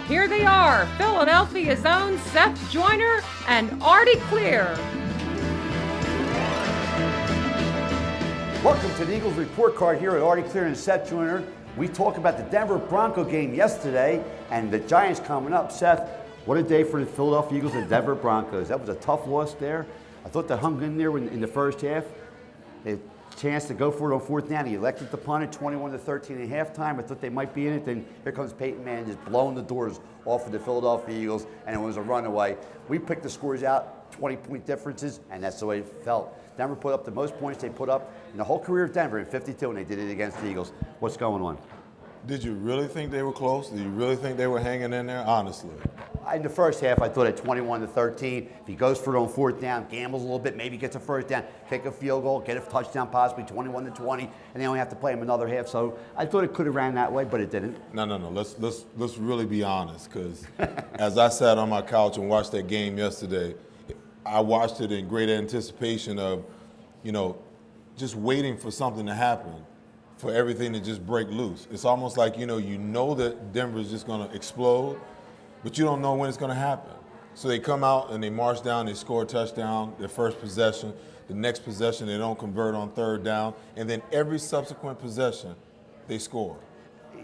here they are, Philadelphia's own Seth Joyner and Artie Clear. Welcome to the Eagles Report Card here at Artie Clear and Seth Joyner. We talked about the Denver Bronco game yesterday and the Giants coming up. Seth, what a day for the Philadelphia Eagles and Denver Broncos. That was a tough loss there. I thought they hung in there in the first half. They had a chance to go for it on fourth down. He elected to punt it 21-13 at halftime. I thought they might be in it. Then here comes Peyton Manning just blowing the doors off of the Philadelphia Eagles, and it was a runaway. We picked the scores out, 20-point differences, and that's the way it felt. Denver put up the most points they put up in the whole career of Denver in 52, and they did it against the Eagles. What's going on? Did you really think they were close? Did you really think they were hanging in there? Honestly. In the first half, I thought at 21-13, if he goes for it on fourth down, gambles a little bit, maybe gets a first down, kick a field goal, get a touchdown, possibly 21-20, and they only have to play him another half. So I thought it could have ran that way, but it didn't. No. Let's really be honest, because as I sat on my couch and watched that game yesterday, I watched it in great anticipation of, just waiting for something to happen, for everything to just break loose. It's almost like, you know that Denver is just going to explode, but you don't know when it's going to happen. So they come out and they march down, they score a touchdown, their first possession. The next possession, they don't convert on third down. And then every subsequent possession, they score.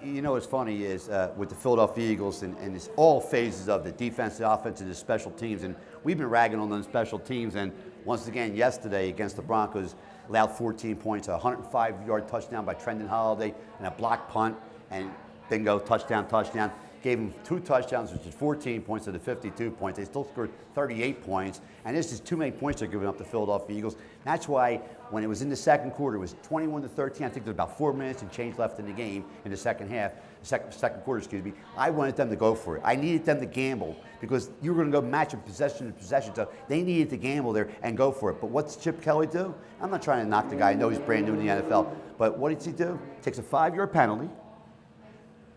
You know what's funny is with the Philadelphia Eagles and it's all phases of the defense, the offense, and the special teams. And we've been ragging on them special teams. And once again, yesterday against the Broncos, allowed 14 points, a 105-yard touchdown by Trendon Holiday, and a block punt, and bingo, touchdown. Gave them 2 touchdowns, which is 14 points to the 52 points. They still scored 38 points, and this is too many points they're giving up to Philadelphia Eagles. That's why when it was in the second quarter, it was 21-13. I think there's about 4 minutes and change left in the game in the second half, second quarter, excuse me. I wanted them to go for it. I needed them to gamble because you were going to go match them possession to possession. So they needed to gamble there and go for it. But what's Chip Kelly do? I'm not trying to knock the guy. I know he's brand new in the NFL. But what does he do? Takes a 5-yard penalty,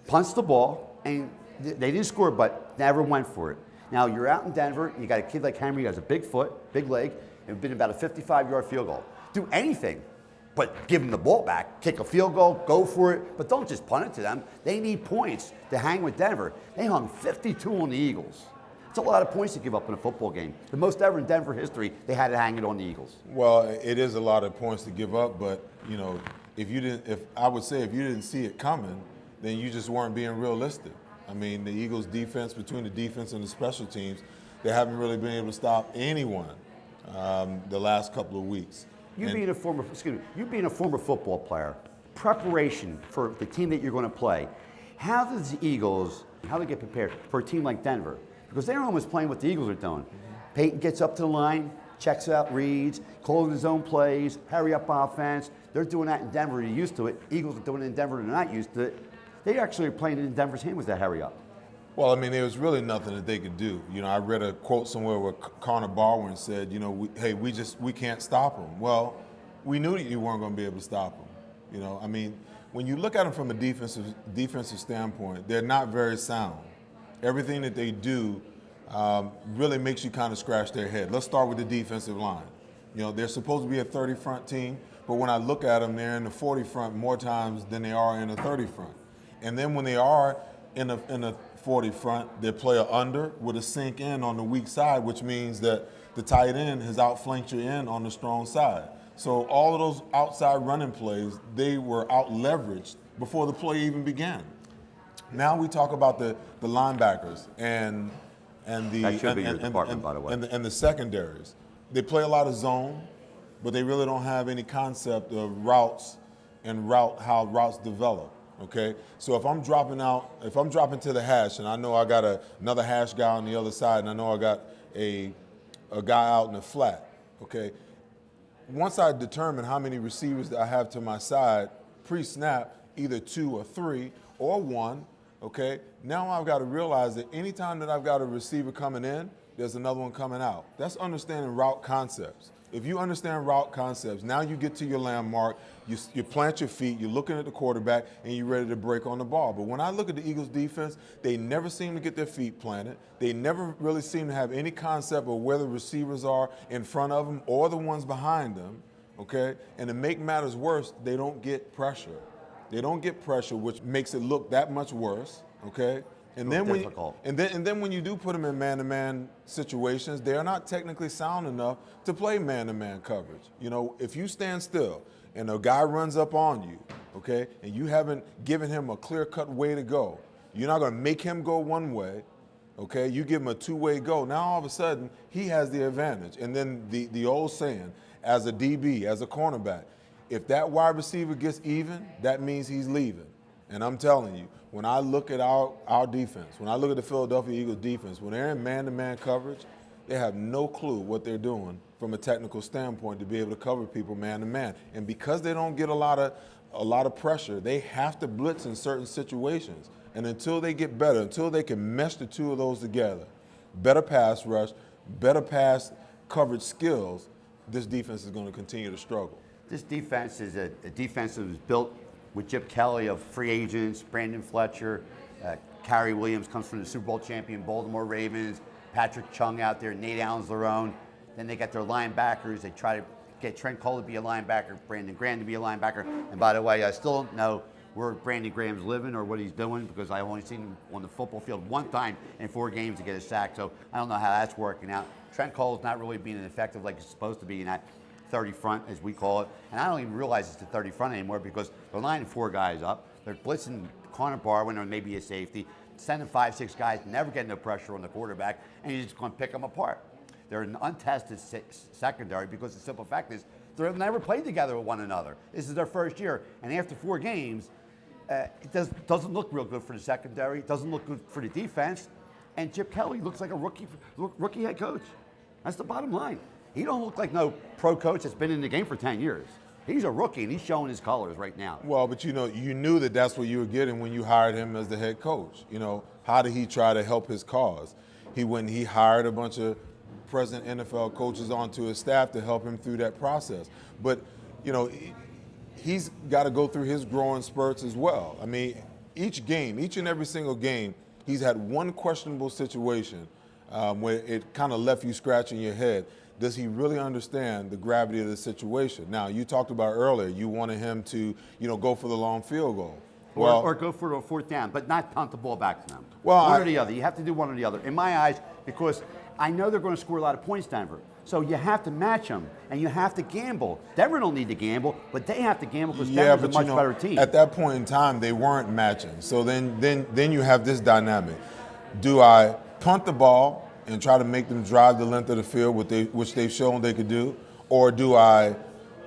punts the ball, and they didn't score, but never went for it. Now, you're out in Denver, you got a kid like Henry who has a big foot, big leg, and been about a 55-yard field goal. Do anything but give them the ball back, kick a field goal, go for it, but don't just punt it to them. They need points to hang with Denver. They hung 52 on the Eagles. It's a lot of points to give up in a football game. The most ever in Denver history, they had to hang it on the Eagles. Well, it is a lot of points to give up, but, if I would say if you didn't see it coming, then you just weren't being realistic. I mean, the Eagles' defense, between the defense and the special teams, they haven't really been able to stop anyone the last couple of weeks. You being a former football player, preparation for the team that you're going to play, how does the Eagles, how do they get prepared for a team like Denver? Because they're almost playing what the Eagles are doing. Peyton gets up to the line, checks out reads, calling his own plays, hurry up offense. They're doing that in Denver. They're used to it. Eagles are doing it in Denver. They're not used to it. They actually are playing in Denver's hand with that hurry up. Well, I mean, there was really nothing that they could do. I read a quote somewhere where Connor Barwin said, we can't stop them. Well, we knew that you weren't going to be able to stop them. I mean, when you look at them from a defensive standpoint, they're not very sound. Everything that they do really makes you kind of scratch their head. Let's start with the defensive line. They're supposed to be a 30 front team, but when I look at them, they're in the 40 front more times than they are in the 30 front. And then when they are in a 40 front, they play a under with a sink in on the weak side, which means that the tight end has outflanked your end on the strong side. So all of those outside running plays, they were out-leveraged before the play even began. Now we talk about the linebackers and the that should be your department, by the way. And the secondaries. They play a lot of zone, but they really don't have any concept of routes and how routes develop. Okay, so if I'm dropping to the hash, and I know I got another hash guy on the other side, and I know I got a guy out in the flat. Okay, once I determine how many receivers that I have to my side pre-snap, either 2 or 3 or 1. Okay, now I've got to realize that anytime that I've got a receiver coming in, there's another one coming out. That's understanding route concepts. If you understand route concepts, now you get to your landmark, you plant your feet, you're looking at the quarterback, and you're ready to break on the ball. But when I look at the Eagles' defense, they never seem to get their feet planted. They never really seem to have any concept of where the receivers are in front of them or the ones behind them, okay? And to make matters worse, they don't get pressure. They don't get pressure, which makes it look that much worse, okay? And Real then difficult. and then when you do put them in man-to-man situations, they are not technically sound enough to play man-to-man coverage. You know, if you stand still and a guy runs up on you, okay, and you haven't given him a clear-cut way to go, you're not going to make him go one way. Okay, you give him a two-way go. Now all of a sudden he has the advantage. And then the old saying, as a DB, as a cornerback, if that wide receiver gets even, that means he's leaving. And I'm telling you, when I look at our defense, when I look at the Philadelphia Eagles defense, when they're in man-to-man coverage, they have no clue what they're doing from a technical standpoint to be able to cover people man-to-man. And because they don't get a lot of pressure, they have to blitz in certain situations. And until they get better, until they can mesh the two of those together, better pass rush, better pass coverage skills, this defense is going to continue to struggle. This defense is a defense that was built with Chip Kelly of free agents, Brandon Fletcher, Kyrie Williams comes from the Super Bowl champion Baltimore Ravens, Patrick Chung out there, Nate Allen's-Larone. Then they got their linebackers. They try to get Trent Cole to be a linebacker, Brandon Graham to be a linebacker. And by the way, I still don't know where Brandon Graham's living or what he's doing because I've only seen him on the football field one time in 4 games to get a sack. So I don't know how that's working out. Trent Cole's not really being effective like he's supposed to be in that 30 front, as we call it. And I don't even realize it's the 30 front anymore because they're lining 4 guys up. They're blitzing Connor Barwin or maybe a safety, sending 5, 6 guys, never getting no pressure on the quarterback, and you're just going to pick them apart. They're an untested secondary because the simple fact is they've never played together with one another. This is their first year, and after 4 games, it doesn't look real good for the secondary. It doesn't look good for the defense, and Chip Kelly looks like a rookie head coach. That's the bottom line. He don't look like no pro coach that's been in the game for 10 years. He's a rookie, and he's showing his colors right now. Well, but you know, you knew that that's what you were getting when you hired him as the head coach. You know, how did he try to help his cause? He hired a bunch of present NFL coaches onto his staff to help him through that process. But, you know, he's got to go through his growing spurts as well. I mean, each and every single game, he's had one questionable situation where it kind of left you scratching your head. Does he really understand the gravity of the situation? Now, you talked about earlier, you wanted him to, you know, go for the long field goal. Or go for a 4th down, but not punt the ball back to them. Well, one or the other. You have to do one or the other. In my eyes, because I know they're going to score a lot of points, Denver. So you have to match them, and you have to gamble. Denver don't need to gamble, but they have to gamble because Denver's a much better team. At that point in time, they weren't matching. So then you have this dynamic. Do I punt the ball and try to make them drive the length of the field, which they've shown they could do? Or do I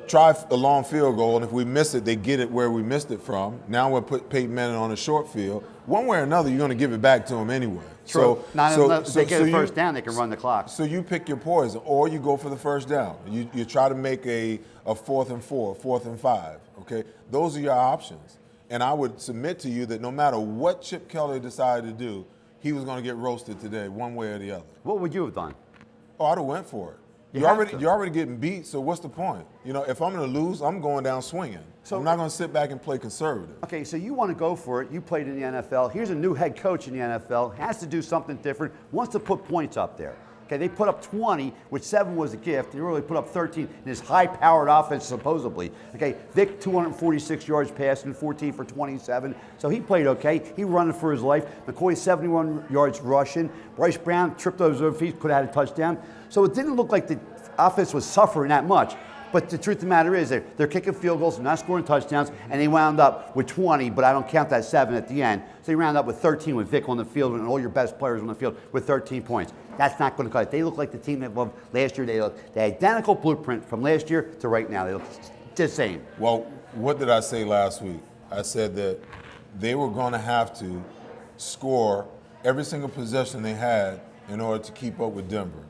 try a long field goal, and if we miss it, they get it where we missed it from? Now we'll put Peyton Manning on a short field. One way or another, you're going to give it back to him anyway. True. If they get a first down, they can run the clock. So you pick your poison, or you go for the first down. You try to make a 4th and 4, 4th and 5, okay? Those are your options. And I would submit to you that no matter what Chip Kelly decided to do, he was going to get roasted today, one way or the other. What would you have done? Oh, I'd have went for it. You're already getting beat, so what's the point? You know, if I'm going to lose, I'm going down swinging. So I'm not going to sit back and play conservative. Okay, so you want to go for it. You played in the NFL. Here's a new head coach in the NFL. Has to do something different. Wants to put points up there. Okay, they put up 20, which 7 was a gift. They really put up 13 in this high-powered offense, supposedly. Okay, Vic, 246 yards passing, 14 for 27. So he played okay. He running for his life. McCoy, 71 yards rushing. Bryce Brown tripped over his own feet, could have had a touchdown. So it didn't look like the offense was suffering that much. But the truth of the matter is they're kicking field goals, they're not scoring touchdowns, and they wound up with 20, but I don't count that 7 at the end. So they wound up with 13 with Vic on the field and all your best players on the field with 13 points. That's not going to cut it. They look like the team that of last year. They look the identical blueprint from last year to right now. They look the same. Well, what did I say last week? I said that they were going to have to score every single possession they had in order to keep up with Denver.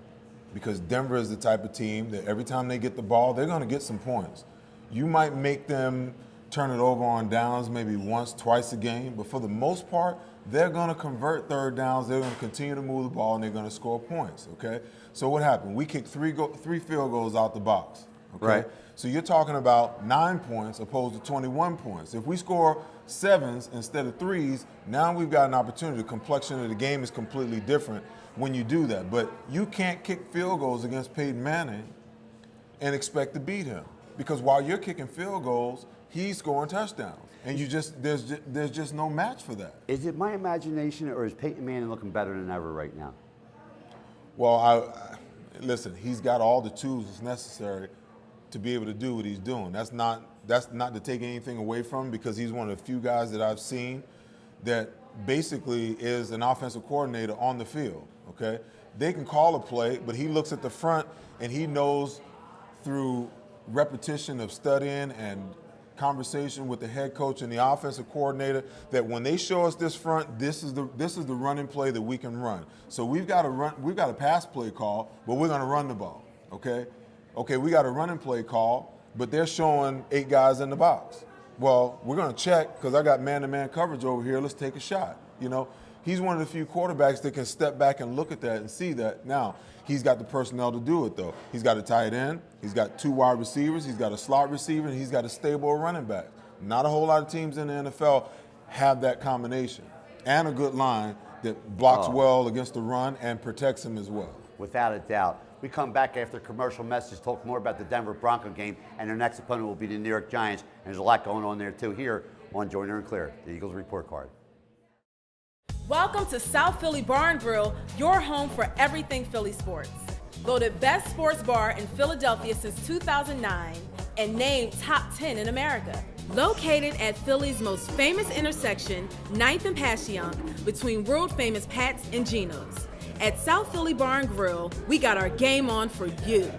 Because Denver is the type of team that every time they get the ball, they're going to get some points. You might make them turn it over on downs maybe once, twice a game, but for the most part, they're going to convert 3rd downs, they're going to continue to move the ball, and they're going to score points, okay? So what happened? We kicked 3 field goals out the box, okay? Right. So you're talking about 9 points opposed to 21 points. If we score 7s instead of 3s, now we've got an opportunity. The complexion of the game is completely different when you do that. But you can't kick field goals against Peyton Manning and expect to beat him. because while you're kicking field goals, he's scoring touchdowns. And there's just no match for that. Is it my imagination, or is Peyton Manning looking better than ever right now? Well, listen, he's got all the tools that's necessary to be able to do what he's doing. That's not to take anything away from him, because he's one of the few guys that I've seen that basically is an offensive coordinator on the field, okay? They can call a play, but he looks at the front and he knows through repetition of studying and conversation with the head coach and the offensive coordinator that when they show us this front, this is the running play that we can run. So we've got a pass play call, but we're going to run the ball, okay? Okay, we got a running play call, but they're showing 8 guys in the box. Well, we're going to check because I got man-to-man coverage over here. Let's take a shot. You know, he's one of the few quarterbacks that can step back and look at that and see that. Now, he's got the personnel to do it, though. He's got a tight end. He's got 2 wide receivers. He's got a slot receiver, and he's got a stable running back. Not a whole lot of teams in the NFL have that combination, and a good line that blocks well against the run and protects him as well. Without a doubt. We come back after commercial message, talk more about the Denver Bronco game, and their next opponent will be the New York Giants. And there's a lot going on there, too, here on Joyner and Clear, the Eagles Report Card. Welcome to South Philly Bar and Grill, your home for everything Philly sports. Voted best sports bar in Philadelphia since 2009 and named top 10 in America. Located at Philly's most famous intersection, 9th and Passyunk, between world-famous Pat's and Geno's. At South Philly Bar and Grill, we got our game on for you.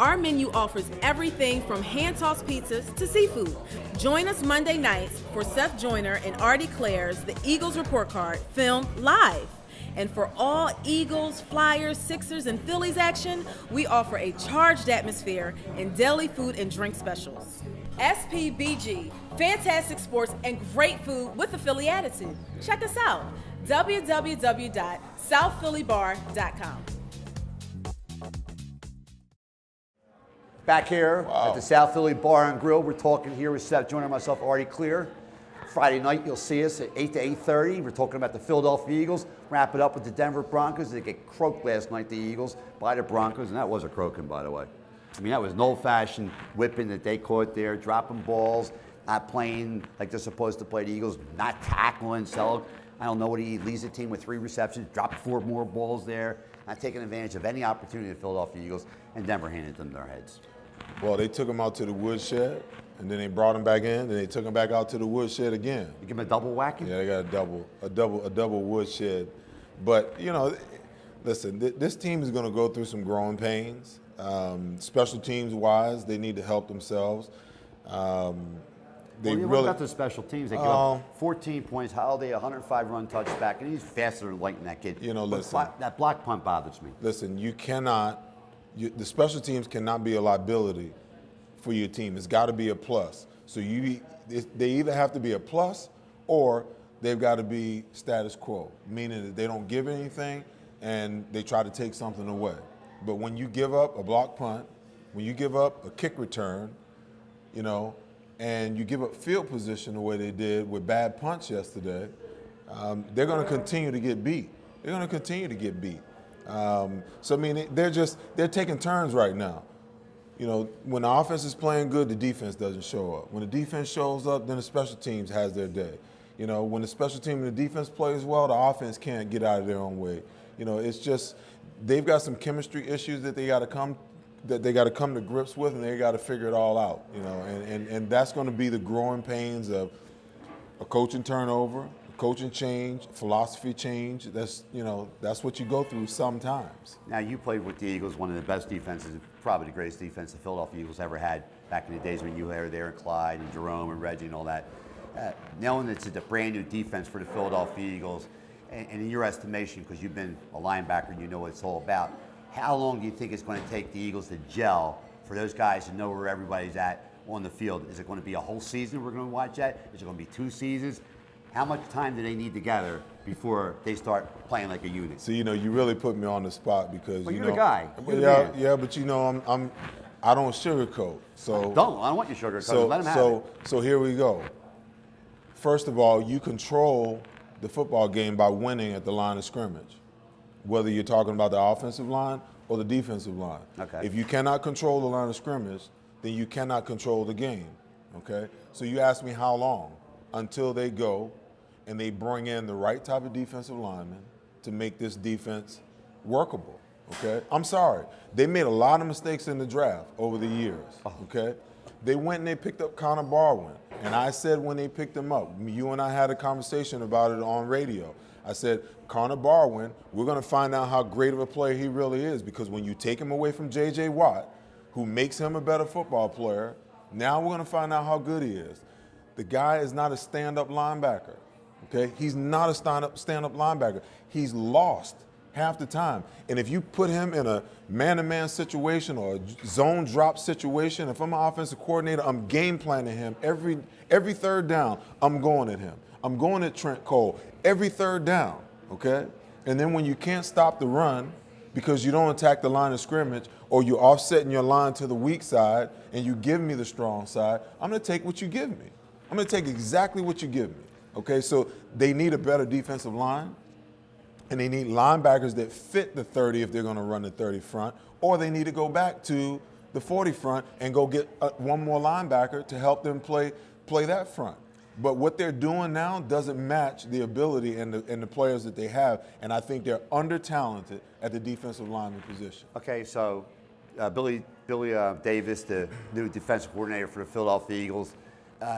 Our menu offers everything from hand-tossed pizzas to seafood. Join us Monday nights for Seth Joyner and Artie Claire's The Eagles Report Card, filmed live. And for all Eagles, Flyers, Sixers, and Phillies action, we offer a charged atmosphere and daily food and drink specials. SPBG, fantastic sports and great food with a Philly attitude. Check us out, www.southphillybar.com. Back here at the South Philly Bar and Grill, we're talking here with Seth Joyner, myself, Artie Clear. Friday night, you'll see us at 8 to 8:30. We're talking about the Philadelphia Eagles. Wrap it up with the Denver Broncos. They get croaked last night, the Eagles, by the Broncos, and that was a croaking, by the way. I mean, that was an old-fashioned whipping that they caught there, dropping balls, not playing like they're supposed to play. The Eagles not tackling, so I don't know what he leads the team with 3 receptions, dropped 4 more balls there, not taking advantage of any opportunity of the Philadelphia Eagles, and Denver handed them their heads. Well, they took him out to the woodshed, and then they brought him back in, and they took him back out to the woodshed again. You give him a double whacking? Yeah, they got a double woodshed. But you know, listen, this team is going to go through some growing pains. Special teams wise, they need to help themselves. What about the special teams? They give up 14 points. Holiday, 105 run touchback, and he's faster than lightning, that kid. You know, listen, that block punt bothers me. Listen, the special teams cannot be a liability for your team. It's got to be a plus. So they either have to be a plus or they've got to be status quo, meaning that they don't give anything and they try to take something away. But when you give up a block punt, when you give up a kick return, you know, and you give up field position the way they did with bad punts yesterday, they're going to continue to get beat. They're going to continue to get beat. So I mean, they're taking turns right now. You know, when the offense is playing good, the defense doesn't show up. When the defense shows up, then the special teams has their day. You know, when the special team and the defense plays well, the offense can't get out of their own way. You know, it's just they've got some chemistry issues that they got to come to grips with, and they got to figure it all out. You know, and that's going to be the growing pains of a coaching turnover, coaching change, philosophy change. That's what you go through sometimes. Now, you played with the Eagles, one of the best defenses, probably the greatest defense the Philadelphia Eagles ever had back in the days when you were there, and Clyde and Jerome and Reggie and all that. Knowing that it's a brand new defense for the Philadelphia Eagles, and in your estimation, because you've been a linebacker, you know what it's all about, how long do you think it's going to take the Eagles to gel for those guys to know where everybody's at on the field? Is it going to be a whole season we're going to watch that? Is it going to be 2 seasons? How much time do they need together before they start playing like a unit? So, you know, you really put me on the spot because, you're the guy. Yeah, but you know, I don't sugarcoat. So I don't want you sugarcoat. Let them have it. So here we go. First of all, you control the football game by winning at the line of scrimmage, whether you're talking about the offensive line or the defensive line. Okay. If you cannot control the line of scrimmage, then you cannot control the game, okay? So you ask me how long? Until they go and they bring in the right type of defensive lineman to make this defense workable, okay? I'm sorry. They made a lot of mistakes in the draft over the years, okay? They went and they picked up Connor Barwin, and I said when they picked him up, you and I had a conversation about it on radio. I said, Connor Barwin, we're going to find out how great of a player he really is, because when you take him away from J.J. Watt, who makes him a better football player, now we're going to find out how good he is. The guy is not a stand-up linebacker, okay? He's not a stand-up linebacker. He's lost half the time. And if you put him in a man-to-man situation or a zone drop situation, if I'm an offensive coordinator, I'm game planning him. Every third down, I'm going at him. I'm going at Trent Cole every third down, okay? And then when you can't stop the run because you don't attack the line of scrimmage, or you're offsetting your line to the weak side and you give me the strong side, I'm going to take what you give me. I'm going to take exactly what you give me, okay? So they need a better defensive line, and they need linebackers that fit the 30 if they're going to run the 30 front, or they need to go back to the 40 front and go get one more linebacker to help them play that front. But what they're doing now doesn't match the ability and the players that they have, and I think they're under-talented at the defensive lineman position. Okay, so Billy Davis, the new defensive coordinator for the Philadelphia Eagles,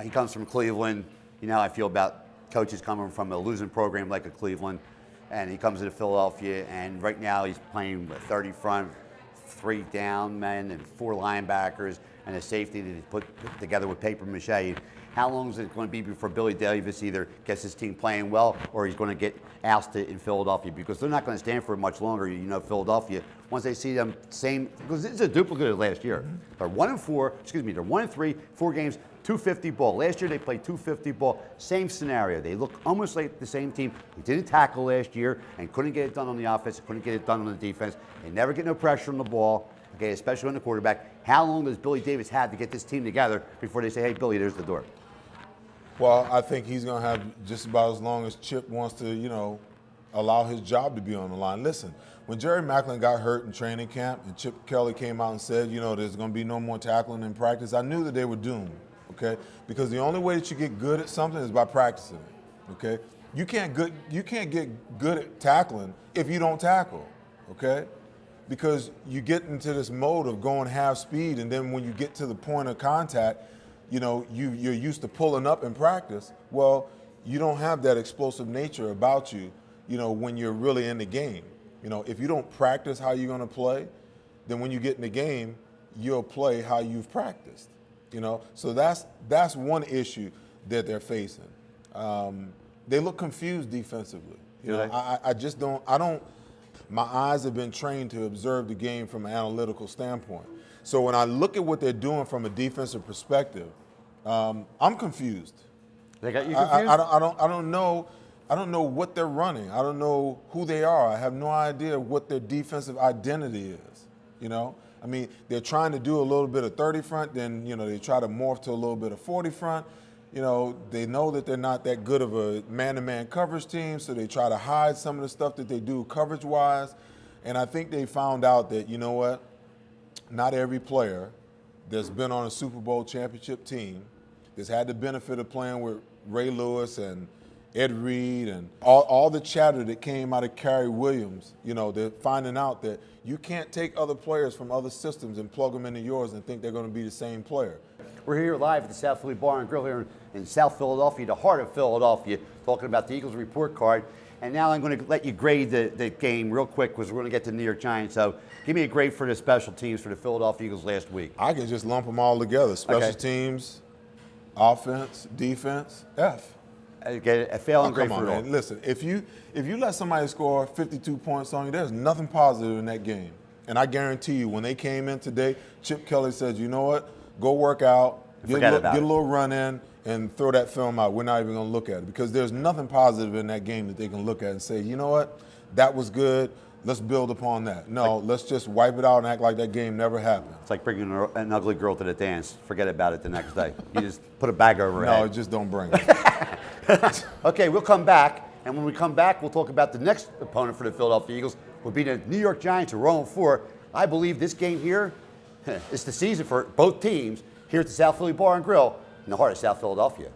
he comes from Cleveland. You know how I feel about coaches coming from a losing program like a Cleveland, and he comes to Philadelphia, and right now he's playing with 30 front, 3 down men, and 4 linebackers, and a safety that he put together with paper mache. How long is it going to be before Billy Davis either gets his team playing well, or he's going to get ousted in Philadelphia? Because they're not going to stand for it much longer. You know, Philadelphia, once they see them same, because it's a duplicate of last year. They're 1-3, 4 games, 250 ball. Last year they played 250 ball. Same scenario. They look almost like the same team who didn't tackle last year and couldn't get it done on the offense, couldn't get it done on the defense. They never get no pressure on the ball, okay, especially on the quarterback. How long does Billy Davis have to get this team together before they say, hey, Billy, there's the door? Well, I think he's going to have just about as long as Chip wants to, you know, allow his job to be on the line. Listen, when Jerry Maclin got hurt in training camp and Chip Kelly came out and said, you know, there's going to be no more tackling in practice, I knew that they were doomed, okay? Because the only way that you get good at something is by practicing it, okay? You can't get good at tackling if you don't tackle, okay? Because you get into this mode of going half speed, and then when you get to the point of contact, you know, you're used to pulling up in practice. Well, you don't have that explosive nature about you, you know, when you're really in the game. You know, if you don't practice how you're going to play, then when you get in the game, you'll play how you've practiced, you know. So that's one issue that they're facing. They look confused defensively. You know, my eyes have been trained to observe the game from an analytical standpoint. So when I look at what they're doing from a defensive perspective, I'm confused. They got you confused? I don't know what they're running. I don't know who they are. I have no idea what their defensive identity is. You know, I mean, they're trying to do a little bit of 30 front, then you know they try to morph to a little bit of 40 front. You know, they know that they're not that good of a man-to-man coverage team, so they try to hide some of the stuff that they do coverage-wise. And I think they found out that, you know what, not every player that's been on a Super Bowl championship team, that's had the benefit of playing with Ray Lewis and Ed Reed and all the chatter that came out of Kerry Williams, you know, they're finding out that you can't take other players from other systems and plug them into yours and think they're going to be the same player. We're here live at the South Philly Bar and Grill here in South Philadelphia, the heart of Philadelphia, talking about the Eagles report card. And now I'm going to let you grade the game real quick because we're going to get to the New York Giants. So give me a grade for the special teams for the Philadelphia Eagles last week. I can just lump them all together. Special teams, offense, defense, F. Get a failing grade come for on, it all. man. Listen, if you let somebody score 52 points on you, there's nothing positive in that game. And I guarantee you, when they came in today, Chip Kelly said, you know what, go work out, get a little run in, and throw that film out. We're not even going to look at it because there's nothing positive in that game that they can look at and say, you know what, that was good. Let's build upon that. No, let's just wipe it out and act like that game never happened. It's like bringing an ugly girl to the dance. Forget about it the next day. You just put a bag over her head. No, just don't bring it. Okay, we'll come back. And when we come back, we'll talk about the next opponent for the Philadelphia Eagles will be the New York Giants, who are 0-4. I believe this game here, It's the season for both teams here at the South Philly Bar and Grill in the heart of South Philadelphia.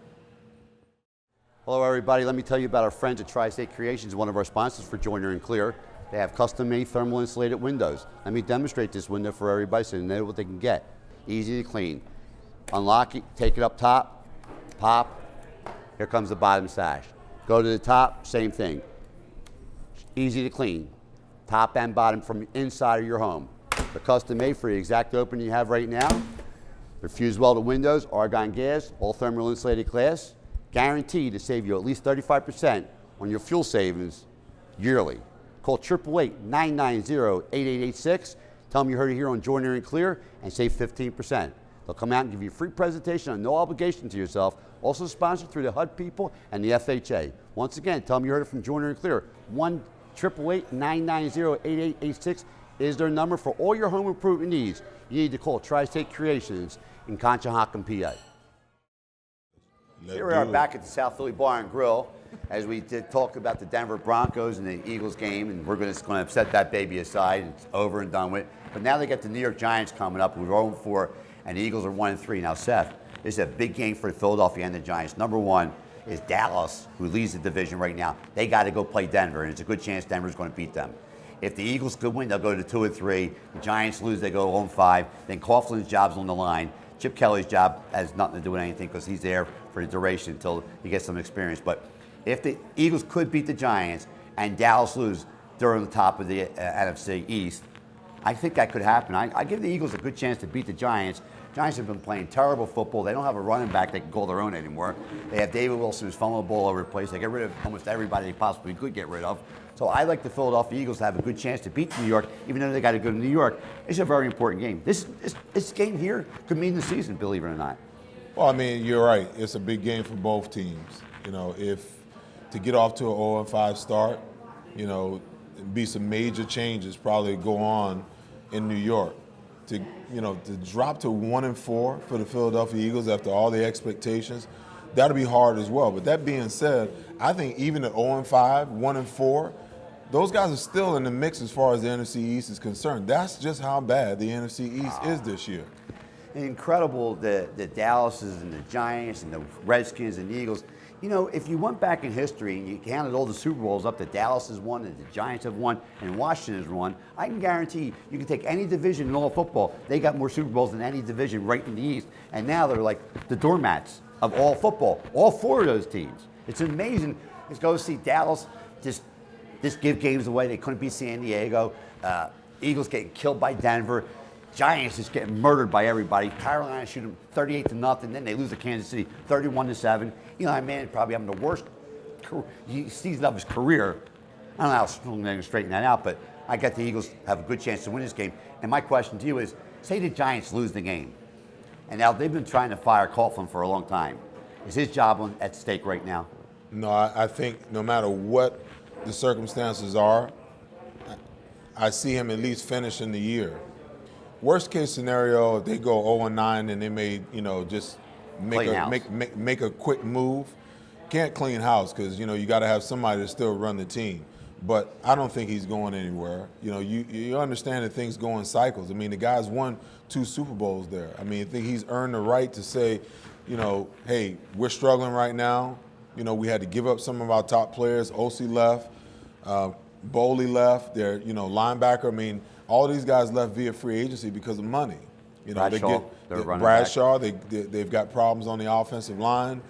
Hello, everybody. Let me tell you about our friends at Tri-State Creations, one of our sponsors for Joyner and Clear. They have custom-made thermal insulated windows. Let me demonstrate this window for everybody so they know what they can get. Easy to clean. Unlock it, take it up top, pop. Here comes the bottom sash. Go to the top, same thing. Easy to clean. Top and bottom from the inside of your home. They're custom made for the exact opening you have right now. They're fused welded windows, argon gas, all thermal insulated glass. Guaranteed to save you at least 35% on your fuel savings yearly. Call 888-990-8886. Tell them you heard it here on Joyner and Clear and save 15%. They'll come out and give you a free presentation on no obligation to yourself. Also sponsored through the HUD people and the FHA. Once again, tell them you heard it from Joyner and Clear. 1-888-990-8886 is their number for all your home improvement needs. You need to call Tri-State Creations in Conshohocken, PA. Here we are back at the South Philly Bar and Grill as we did talk about the Denver Broncos and the Eagles game, and we're going to set that baby aside. It's over and done with. But now they got the New York Giants coming up. We're 0-4, and the Eagles are 1-3. Now, Seth, this is a big game for Philadelphia and the Giants. Number one is Dallas, who leads the division right now. They got to go play Denver, and it's a good chance Denver's going to beat them. If the Eagles could win, they'll go to 2-3. The Giants lose, they go 0-5. Then Coughlin's job's on the line. Chip Kelly's job has nothing to do with anything because he's there for the duration until he gets some experience. But if the Eagles could beat the Giants and Dallas lose during the top of the NFC East, I think that could happen. I give the Eagles a good chance to beat the Giants. Giants have been playing terrible football. They don't have a running back they can call their own anymore. They have David Wilson who's fumbling the ball over the place. They get rid of almost everybody they possibly could get rid of. So I like the Philadelphia Eagles to have a good chance to beat New York, even though they got to go to New York. It's a very important game. This game here could mean the season, believe it or not. Well, I mean, you're right. It's a big game for both teams. You know, if to get off to an 0-5 start, you know, be some major changes probably go on in New York. To drop to 1-4 for the Philadelphia Eagles after all the expectations, that'll be hard as well. But that being said, I think even at 0-5, 1-4, those guys are still in the mix as far as the NFC East is concerned. That's just how bad the NFC East is this year. Incredible, the Dallases and the Giants and the Redskins and the Eagles. You know, if you went back in history and you counted all the Super Bowls up that Dallas has won and the Giants have won and Washington has won, I can guarantee you can take any division in all football. They got more Super Bowls than any division right in the East. And now they're like the doormats of all football, all four of those teams. It's amazing. Let's go see Dallas just give games away. They couldn't beat San Diego. Eagles getting killed by Denver. Giants just getting murdered by everybody. Carolina shoot them 38-0. Then they lose to Kansas City 31-7. Eli Manning probably having the worst season of his career. I don't know how soon they're going to straighten that out, but I got the Eagles have a good chance to win this game. And my question to you is, say the Giants lose the game. And now they've been trying to fire Coughlin for a long time. Is his job at stake right now? No, I think no matter what the circumstances are, I see him at least finishing the year. Worst case scenario, if they go 0-9 and they may, just make a quick move. Can't clean house because, you got to have somebody to still run the team. But I don't think he's going anywhere. You understand that things go in cycles. I mean, the guy's won 2 Super Bowls there. I mean, I think he's earned the right to say, hey, we're struggling right now. We had to give up some of our top players. OC left. Bowley left. Their, linebacker. I mean, all these guys left via free agency because of money. Bradshaw. They've got problems on the offensive line.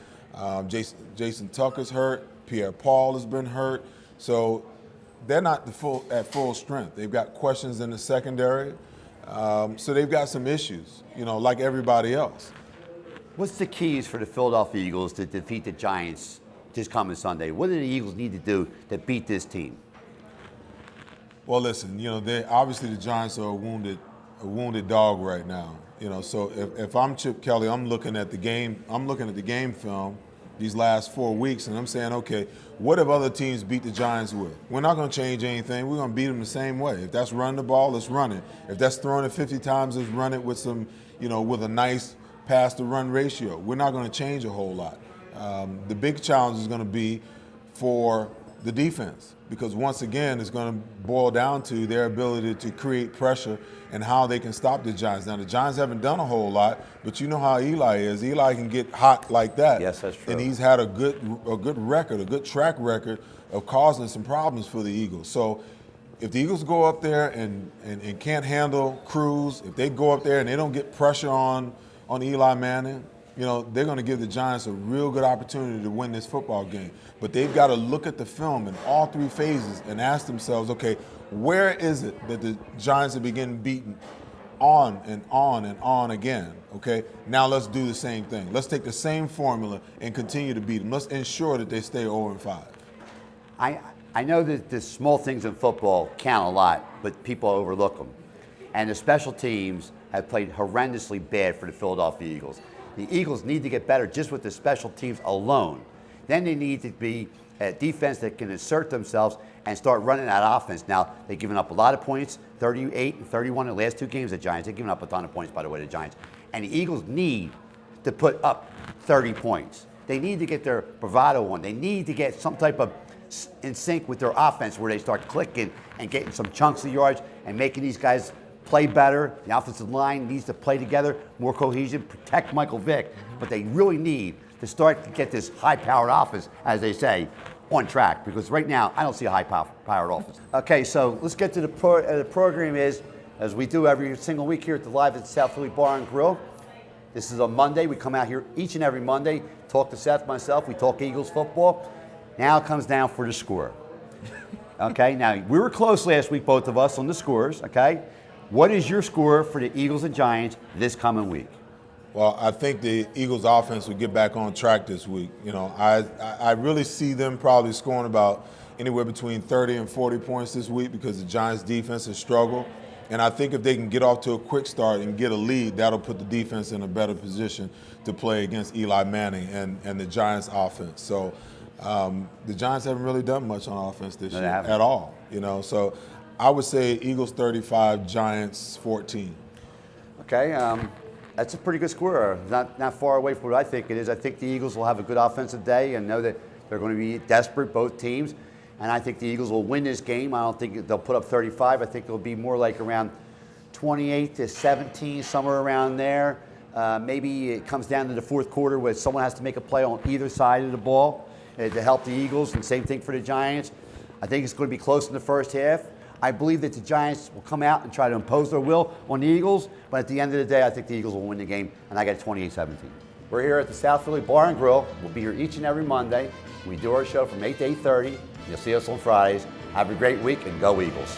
Jason Tucker's hurt. Pierre Paul has been hurt. So they're not at full strength. They've got questions in the secondary. So they've got some issues, like everybody else. What's the keys for the Philadelphia Eagles to defeat the Giants this coming Sunday? What do the Eagles need to do to beat this team? Well, listen, obviously the Giants are a wounded dog right now. So if I'm Chip Kelly, I'm looking at the game film these last 4 weeks, and I'm saying, okay, what have other teams beat the Giants with? We're not going to change anything. We're going to beat them the same way. If that's running the ball, let's run it. If that's throwing it 50 times, let's run it with some, with a nice pass-to-run ratio. We're not going to change a whole lot. The big challenge is going to be for the defense, because once again, it's going to boil down to their ability to create pressure and how they can stop the Giants. Now, the Giants haven't done a whole lot, but you know how Eli is. Eli can get hot like that. Yes, that's true. And he's had a good record, a good track record of causing some problems for the Eagles. So if the Eagles go up there and can't handle Cruz, if they go up there and they don't get pressure on Eli Manning, you know, they're going to give the Giants a real good opportunity to win this football game. But they've got to look at the film in all three phases and ask themselves, okay, where is it that the Giants are beginning beaten on and on and on again, okay? Now let's do the same thing. Let's take the same formula and continue to beat them. Let's ensure that they stay 0-5. I know that the small things in football count a lot, but people overlook them. And the special teams have played horrendously bad for the Philadelphia Eagles. The Eagles need to get better just with the special teams alone. Then they need to be a defense that can assert themselves and start running that offense. Now, they've given up a lot of points, 38 and 31 in the last two games, the Giants. They've given up a ton of points, by the way, the Giants. And the Eagles need to put up 30 points. They need to get their bravado on. They need to get some type of in sync with their offense where they start clicking and getting some chunks of yards and making these guys play better. The offensive line needs to play together, more cohesion, protect Michael Vick. But they really need to start to get this high-powered offense, as they say, on track. Because right now, I don't see a high-powered offense. Okay, so let's get to the program is, as we do every single week here at the Live at South Philly Bar and Grill. This is a Monday. We come out here each and every Monday, talk to Seth, myself. We talk Eagles football. Now it comes down for the score. Okay, now we were close last week, both of us, on the scores, okay? What is your score for the Eagles and Giants this coming week? Well, I think the Eagles offense will get back on track this week. You know, I really see them probably scoring about anywhere between 30 and 40 points this week because the Giants defense has struggled. And I think if they can get off to a quick start and get a lead, that'll put the defense in a better position to play against Eli Manning and the Giants offense. So the Giants haven't really done much on offense this year at all. You know, so I would say Eagles 35, Giants 14. Okay, that's a pretty good score. Not far away from what I think it is. I think the Eagles will have a good offensive day and know that they're going to be desperate, both teams. And I think the Eagles will win this game. I don't think they'll put up 35. I think it'll be more like around 28-17, somewhere around there. Maybe it comes down to the fourth quarter where someone has to make a play on either side of the ball to help the Eagles, and same thing for the Giants. I think it's going to be close in the first half. I believe that the Giants will come out and try to impose their will on the Eagles, but at the end of the day, I think the Eagles will win the game, and I got 28-17. We're here at the South Philly Bar and Grill. We'll be here each and every Monday. We do our show from 8 to 8:30. You'll see us on Fridays. Have a great week, and go Eagles.